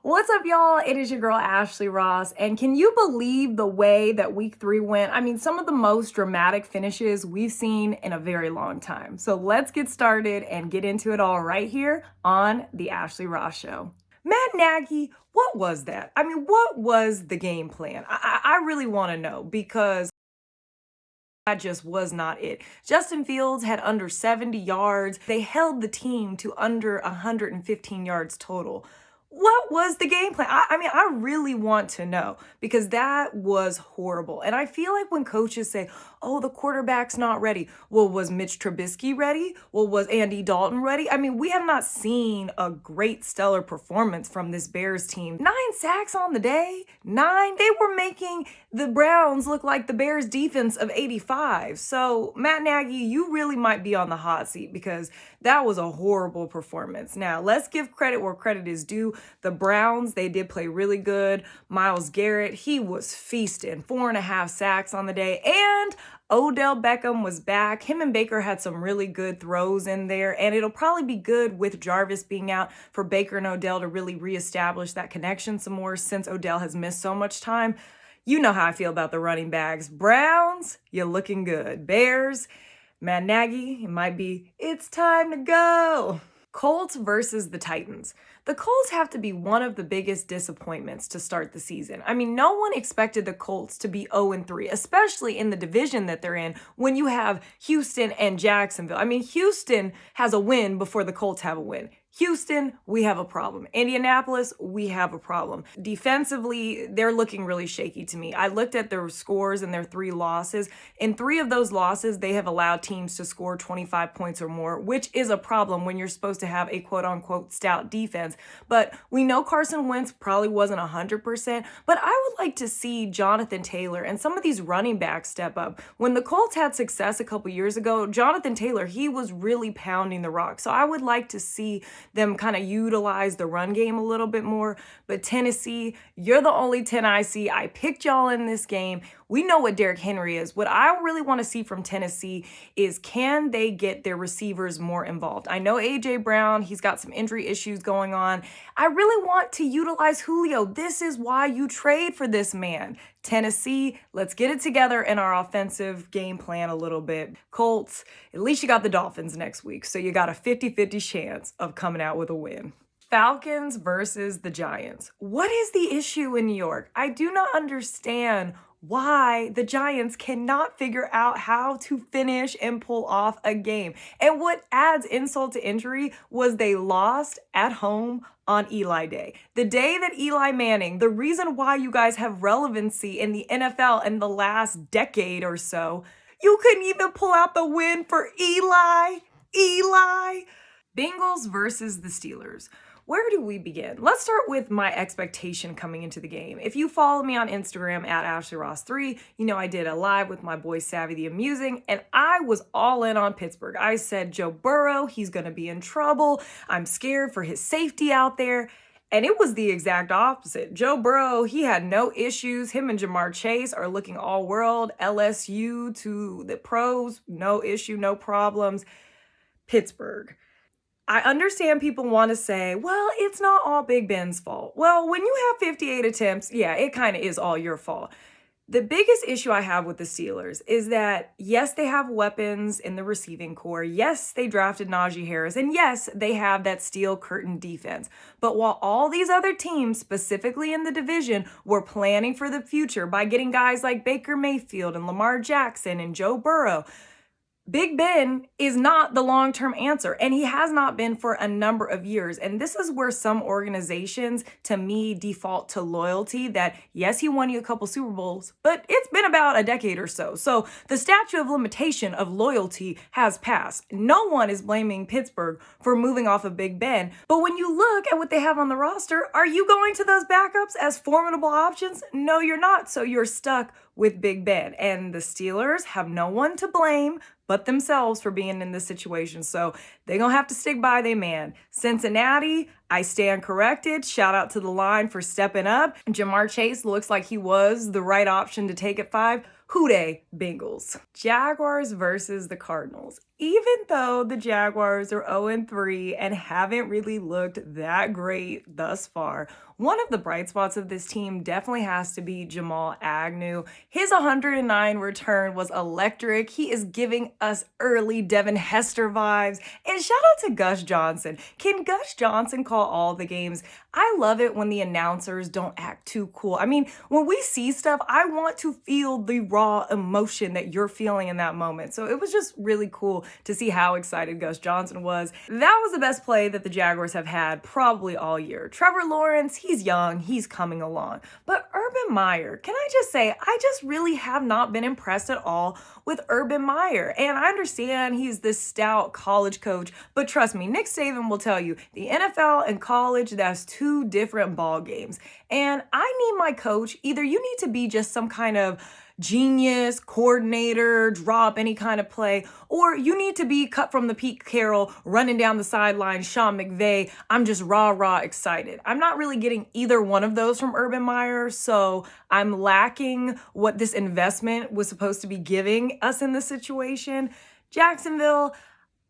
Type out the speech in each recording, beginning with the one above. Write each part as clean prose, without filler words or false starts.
What's up, y'all? It is your girl, Ashley Ross. And can you believe the way that week 3 went? I mean, some of the most dramatic finishes we've seen in a very long time. So let's get started and get into it all right here on The Ashley Ross Show. Matt Nagy, what was that? I mean, what was the game plan? I really want to know because that just was not it. Justin Fields had under 70 yards. They held the team to under 115 yards total. What was the game plan? I really want to know because that was horrible. And I feel like when coaches say, oh, the quarterback's not ready. Well, was Mitch Trubisky ready? Well, was Andy Dalton ready? I mean, we have not seen a great stellar performance from this Bears team. 9 sacks on the day. 9. They were making the Browns look like the Bears defense of 85. So Matt Nagy, you really might be on the hot seat because that was a horrible performance. Now, let's give credit where credit is due. The Browns, they did play really good. Myles Garrett, he was feasting. 4.5 sacks on the day. And Odell Beckham was back. Him and Baker had some really good throws in there. And it'll probably be good with Jarvis being out for Baker and Odell to really reestablish that connection some more since Odell has missed so much time. You know how I feel about the running backs. Browns, you're looking good. Bears, Matt Nagy, it might be, it's time to go. Colts versus the Titans. The Colts have to be one of the biggest disappointments to start the season. I mean, no one expected the Colts to be 0-3, especially in the division that they're in when you have Houston and Jacksonville. I mean, Houston has a win before the Colts have a win. Houston, we have a problem. Indianapolis, we have a problem. Defensively, they're looking really shaky to me. I looked at their scores in their 3 losses. In 3 of those losses, they have allowed teams to score 25 points or more, which is a problem when you're supposed to have a quote-unquote stout defense. But we know Carson Wentz probably wasn't 100%, but I would like to see Jonathan Taylor and some of these running backs step up. When the Colts had success a couple years ago, Jonathan Taylor, he was really pounding the rock. So I would like to see them kind of utilize the run game a little bit more. But Tennessee, you're the only 10 I see. I picked y'all in this game. We know what Derrick Henry is. What I really want to see from Tennessee is can they get their receivers more involved? I know A.J. Brown, he's got some injury issues going on. I really want to utilize Julio. This is why you trade for this man. Tennessee, let's get it together in our offensive game plan a little bit. Colts, at least you got the Dolphins next week, so you got a 50-50 chance of coming out with a win. Falcons versus the Giants. What is the issue in New York? I do not understand why the Giants cannot figure out how to finish and pull off a game. And what adds insult to injury was they lost at home on Eli Day. The day that Eli Manning, the reason why you guys have relevancy in the NFL in the last decade or so, you couldn't even pull out the win for Eli. Bengals versus the Steelers. Where do we begin? Let's start with my expectation coming into the game. If you follow me on Instagram at AshleyRoss3, you know I did a live with my boy Savvy the Amusing, and I was all in on Pittsburgh. I said, Joe Burrow, he's going to be in trouble. I'm scared for his safety out there. And it was the exact opposite. Joe Burrow, he had no issues. Him and Jamar Chase are looking all world. LSU to the pros, no issue, no problems. Pittsburgh. I understand people want to say, well, it's not all Big Ben's fault. Well, when you have 58 attempts, yeah, it kind of is all your fault. The biggest issue I have with the Steelers is that, yes, they have weapons in the receiving core. Yes, they drafted Najee Harris. And yes, they have that steel curtain defense. But while all these other teams, specifically in the division, were planning for the future by getting guys like Baker Mayfield and Lamar Jackson and Joe Burrow, Big Ben is not the long-term answer, and he has not been for a number of years. And this is where some organizations, to me, default to loyalty that, yes, he won you a couple Super Bowls, but it's been about a decade or so. So the statute of limitation of loyalty has passed. No one is blaming Pittsburgh for moving off of Big Ben. But when you look at what they have on the roster, are you going to those backups as formidable options? No, you're not. So you're stuck with Big Ben. And the Steelers have no one to blame but themselves for being in this situation. So they're going to have to stick by their man. Cincinnati, I stand corrected. Shout out to the line for stepping up. Jamar Chase looks like he was the right option to take at 5. Hoo-day, Bengals. Jaguars versus the Cardinals. Even though the Jaguars are 0-3 and haven't really looked that great thus far, one of the bright spots of this team definitely has to be Jamal Agnew. His 109 return was electric. He is giving us early Devin Hester vibes. And shout out to Gus Johnson. Can Gus Johnson call all the games? I love it when the announcers don't act too cool. I mean, when we see stuff, I want to feel the raw emotion that you're feeling in that moment. So it was just really cool to see how excited Gus Johnson was. That was the best play that the Jaguars have had probably all year. Trevor Lawrence, he's young, he's coming along. But Urban Meyer, can I just say, I just really have not been impressed at all with Urban Meyer. And I understand he's this stout college coach, but trust me, Nick Saban will tell you, the NFL and college, that's two different ball games. And I need my coach, either you need to be just some kind of genius, coordinator, drop any kind of play, or you need to be cut from the Pete Carroll, running down the sideline, Sean McVay, I'm just rah excited. I'm not really getting either one of those from Urban Meyer, so I'm lacking what this investment was supposed to be giving us in this situation. Jacksonville,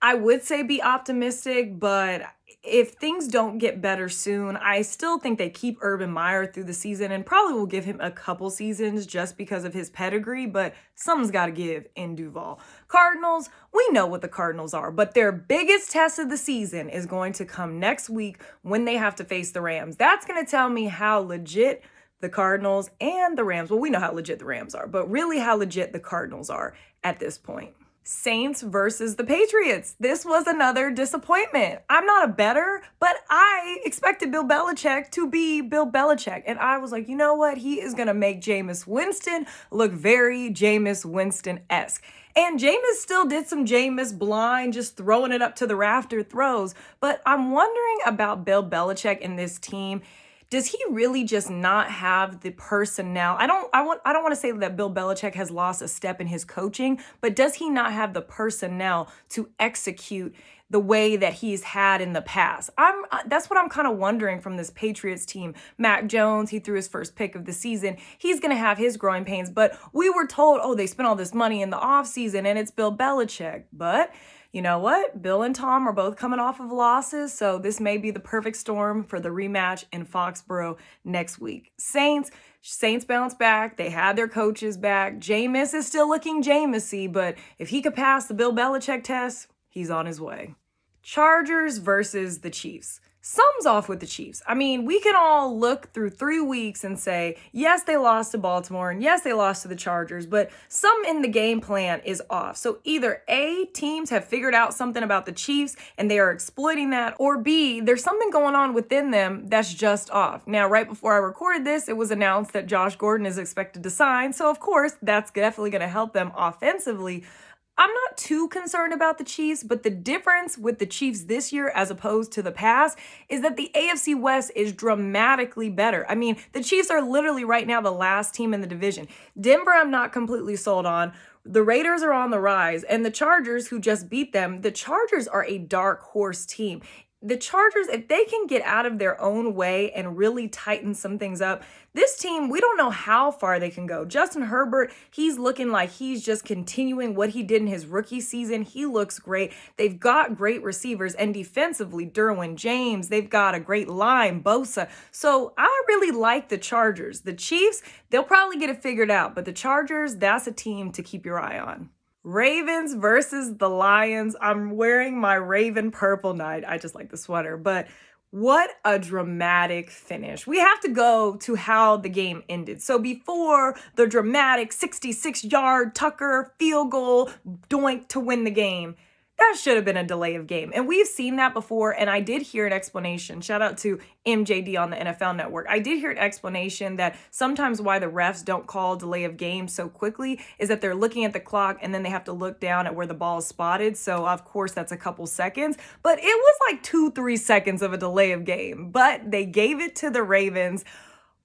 I would say be optimistic, but if things don't get better soon, I still think they keep Urban Meyer through the season and probably will give him a couple seasons just because of his pedigree, but something's got to give in Duval. Cardinals, we know what the Cardinals are, but their biggest test of the season is going to come next week when they have to face the Rams. That's going to tell me how legit the Cardinals and the Rams, well, we know how legit the Rams are, but really how legit the Cardinals are at this point. Saints versus the Patriots. This was another disappointment. I'm not a bettor, but I expected Bill Belichick to be Bill Belichick. And I was like, you know what? He is going to make Jameis Winston look very Jameis Winston-esque. And Jameis still did some Jameis blind, just throwing it up to the rafter throws. But I'm wondering about Bill Belichick and this team. Does he really just not have the personnel? I don't want to say that Bill Belichick has lost a step in his coaching, but does he not have the personnel to execute the way that he's had in the past? That's what I'm kind of wondering from this Patriots team. Mac Jones, he threw his first pick of the season. He's going to have his growing pains, but we were told, oh, they spent all this money in the offseason and it's Bill Belichick. But you know what? Bill and Tom are both coming off of losses, so this may be the perfect storm for the rematch in Foxborough next week. Saints bounce back. They had their coaches back. Jameis is still looking Jameis-y, but if he could pass the Bill Belichick test, he's on his way. Chargers versus the Chiefs. Something's off with the Chiefs. I mean, we can all look through 3 weeks and say, yes, they lost to Baltimore, and yes, they lost to the Chargers, but some in the game plan is off. So either A, teams have figured out something about the Chiefs and they are exploiting that, or B, there's something going on within them that's just off. Now, right before I recorded this, it was announced that Josh Gordon is expected to sign. So of course, that's definitely going to help them offensively. I'm not too concerned about the Chiefs, but the difference with the Chiefs this year as opposed to the past is that the AFC West is dramatically better. I mean, the Chiefs are literally right now the last team in the division. Denver, I'm not completely sold on. The Raiders are on the rise, and the Chargers, who just beat them, the Chargers are a dark horse team. The Chargers, if they can get out of their own way and really tighten some things up, this team, we don't know how far they can go. Justin Herbert, he's looking like he's just continuing what he did in his rookie season. He looks great. They've got great receivers, and defensively, Derwin James, they've got a great line, Bosa. So I really like the Chargers. The Chiefs, they'll probably get it figured out, but the Chargers, that's a team to keep your eye on. Ravens versus the Lions. I'm wearing my Raven purple night. I just like the sweater, but what a dramatic finish. We have to go to how the game ended. So before the dramatic 66-yard Tucker field goal doink to win the game, that should have been a delay of game. And we've seen that before, and I did hear an explanation. Shout out to MJD on the NFL Network. I did hear an explanation that sometimes why the refs don't call delay of game so quickly is that they're looking at the clock and then they have to look down at where the ball is spotted. So, of course, that's a couple seconds. But it was like 2-3 seconds of a delay of game. But they gave it to the Ravens.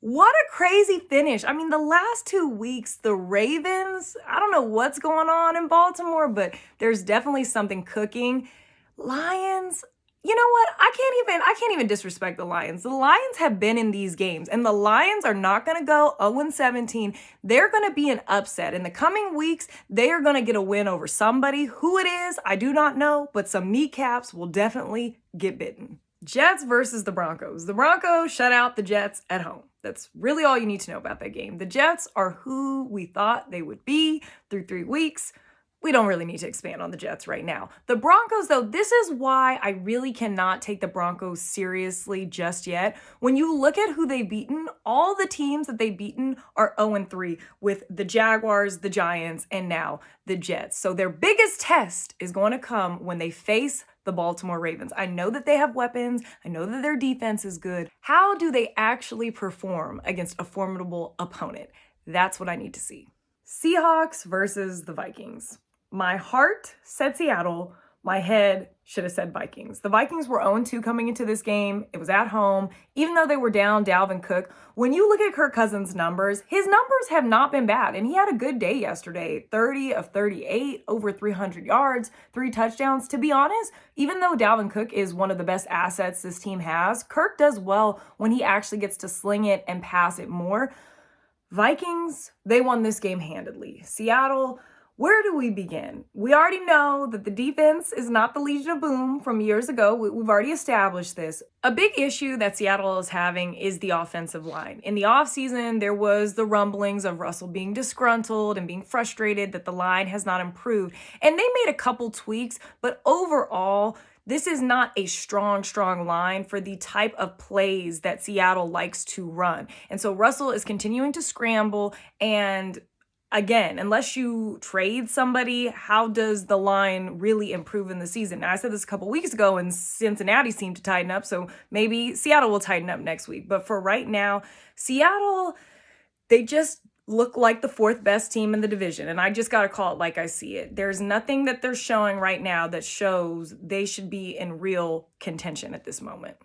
What a crazy finish. I mean, the last 2 weeks, the Ravens, I don't know what's going on in Baltimore, but there's definitely something cooking. Lions, You know what? I can't even disrespect the Lions. The Lions have been in these games, and the Lions are not going to go 0-17. They're going to be an upset. In the coming weeks, they are going to get a win over somebody. Who it is, I do not know, but some kneecaps will definitely get bitten. Jets versus the Broncos. The Broncos shut out the Jets at home. That's really all you need to know about that game. The Jets are who we thought they would be through 3 weeks. We don't really need to expand on the Jets right now. The Broncos, though, this is why I really cannot take the Broncos seriously just yet. When you look at who they've beaten, all the teams that they've beaten are 0-3 with the Jaguars, the Giants, and now the Jets. So their biggest test is going to come when they face the Baltimore Ravens. I know that they have weapons. I know that their defense is good. How do they actually perform against a formidable opponent? That's what I need to see. Seahawks versus the Vikings. My heart said Seattle. My head should have said Vikings. The Vikings were 0-2 coming into this game. It was at home. Even though they were down Dalvin Cook, when you look at Kirk Cousins' numbers, his numbers have not been bad. And he had a good day yesterday. 30 of 38, over 300 yards, 3 touchdowns. To be honest, even though Dalvin Cook is one of the best assets this team has, Kirk does well when he actually gets to sling it and pass it more. Vikings, they won this game handedly. Seattle, where do we begin? We already know that the defense is not the Legion of Boom from years ago. We've already established this. A big issue that Seattle is having is the offensive line. In the offseason, there was the rumblings of Russell being disgruntled and being frustrated that the line has not improved. And they made a couple tweaks, but overall, this is not a strong line for the type of plays that Seattle likes to run. And so Russell is continuing to scramble. And again, unless you trade somebody, how does the line really improve in the season? Now, I said this a couple weeks ago, and Cincinnati seemed to tighten up. So maybe Seattle will tighten up next week. But for right now, Seattle, they just look like the 4th best team in the division. And I just got to call it like I see it. There's nothing that they're showing right now that shows they should be in real contention at this moment.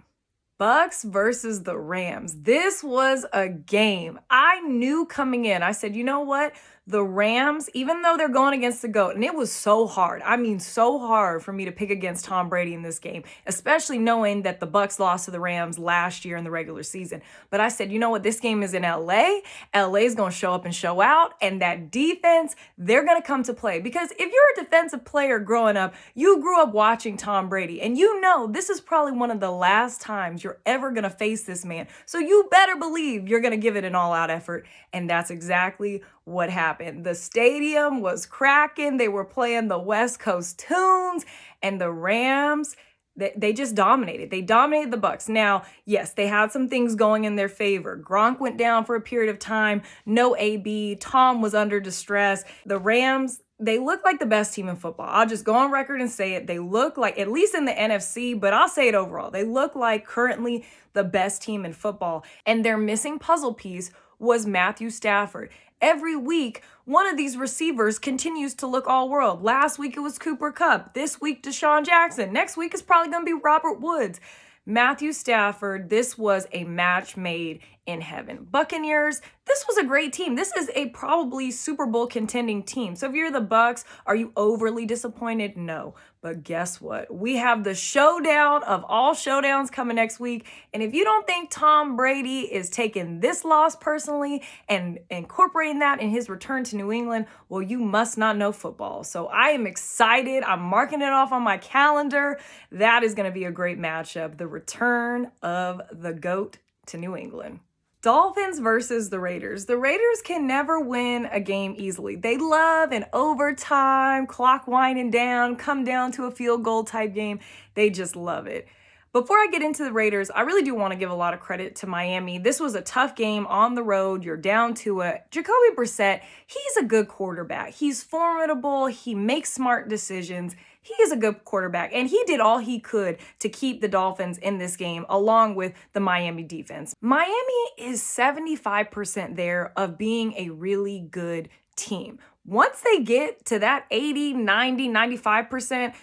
Bucs versus the Rams. This was a game. I knew coming in, I said, you know what? The Rams, even though they're going against the GOAT, and it was so hard. I mean, so hard for me to pick against Tom Brady in this game, especially knowing that the Bucs lost to the Rams last year in the regular season. But I said, you know what? This game is in LA. LA is going to show up and show out. And that defense, they're going to come to play. Because if you're a defensive player growing up, you grew up watching Tom Brady. And you know this is probably one of the last times you're ever going to face this man. So you better believe you're going to give it an all-out effort. And that's exactly what happened. The stadium was cracking. They were playing the West Coast tunes, and the Rams, they just dominated. They dominated the Bucs. Now, yes, they had some things going in their favor. Gronk went down for a period of time. No AB. Tom was under distress. The Rams, they look like the best team in football. I'll just go on record and say it. They look like, at least in the NFC, but I'll say it overall, they look like currently the best team in football. And their missing puzzle piece was Matthew Stafford. Every week, one of these receivers continues to look all world. Last week, it was Cooper Kupp. This week, Deshaun Jackson. Next week is probably going to be Robert Woods. Matthew Stafford, this was a match made in heaven. Buccaneers, this was a great team. This is a probably Super Bowl contending team. So if you're the Bucs, are you overly disappointed? No. But guess what? We have the showdown of all showdowns coming next week. And if you don't think Tom Brady is taking this loss personally and incorporating that in his return to New England, well, you must not know football. So I am excited. I'm marking it off on my calendar. That is going to be a great matchup. The return of the GOAT to New England. Dolphins versus the Raiders. The Raiders can never win a game easily. They love an overtime, clock winding down, come down to a field goal type game. They just love it. Before I get into the Raiders, I really do want to give a lot of credit to Miami. This was a tough game on the road. You're down to it. Jacoby Brissett, he's a good quarterback. He's formidable. He makes smart decisions. He is a good quarterback, and he did all he could to keep the Dolphins in this game, along with the Miami defense. Miami is 75% there of being a really good team. Once they get to that 80, 90, 95%,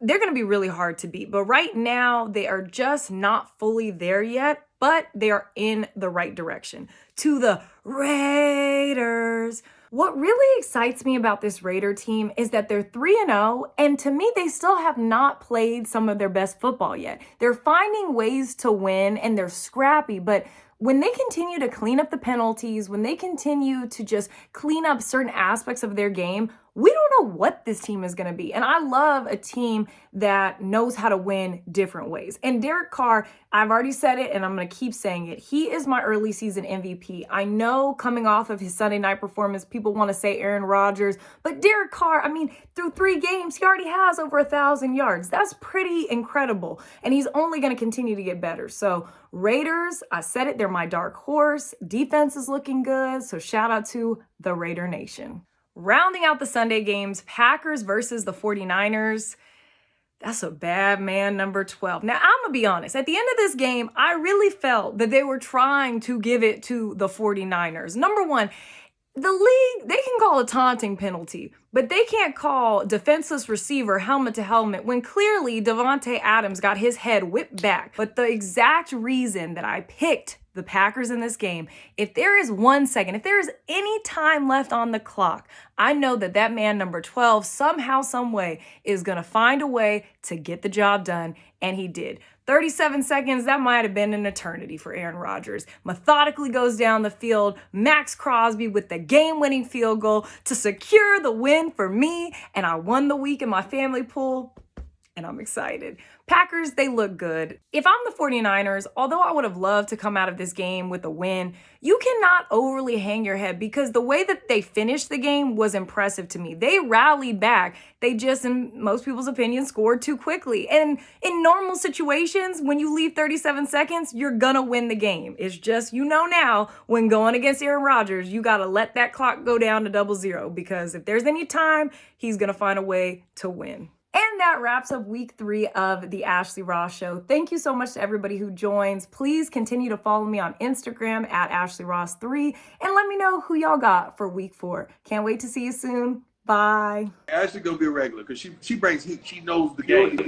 they're going to be really hard to beat. But right now, they are just not fully there yet, but they are in the right direction. To the Raiders. What really excites me about this Raider team is that they're 3-0, and to me, they still have not played some of their best football yet. They're finding ways to win, and they're scrappy, but when they continue to clean up the penalties, when they continue to just clean up certain aspects of their game, we don't know what this team is going to be. And I love a team that knows how to win different ways. And Derek Carr, I've already said it and I'm going to keep saying it. He is my early season MVP. I know coming off of his Sunday night performance, people want to say Aaron Rodgers, but Derek Carr, I mean, through 3 games, he already has over 1,000 yards. That's pretty incredible. And he's only going to continue to get better. So Raiders, I said it, they're my dark horse. Defense is looking good. So shout out to the Raider Nation. Rounding out the Sunday games, Packers versus the 49ers. That's a bad man, number 12. Now, I'm going to be honest. At the end of this game, I really felt that they were trying to give it to the 49ers. Number one, the league, they can call a taunting penalty, but they can't call defenseless receiver helmet to helmet when clearly Devontae Adams got his head whipped back. But the exact reason that I picked the Packers in this game, if there is 1 second, if there is any time left on the clock, I know that that man number 12 somehow, some way is going to find a way to get the job done, and he did. 37 seconds, that might have been an eternity for Aaron Rodgers. Methodically goes down the field, Max Crosby with the game-winning field goal to secure the win for me, and I won the week in my family pool, and I'm excited. Packers, they look good. If I'm the 49ers, although I would have loved to come out of this game with a win, you cannot overly hang your head because the way that they finished the game was impressive to me. They rallied back. They just, in most people's opinion, scored too quickly. And in normal situations, when you leave 37 seconds, you're gonna win the game. It's just, you know now, when going against Aaron Rodgers, you gotta let that clock go down to 0-0 because if there's any time, he's gonna find a way to win. And that wraps up week 3 of the Ashley Ross Show. Thank you so much to everybody who joins. Please continue to follow me on Instagram at AshleyRoss3 and let me know who y'all got for week 4. Can't wait to see you soon. Bye. Ashley gonna be a regular because she brings heat. She knows the game.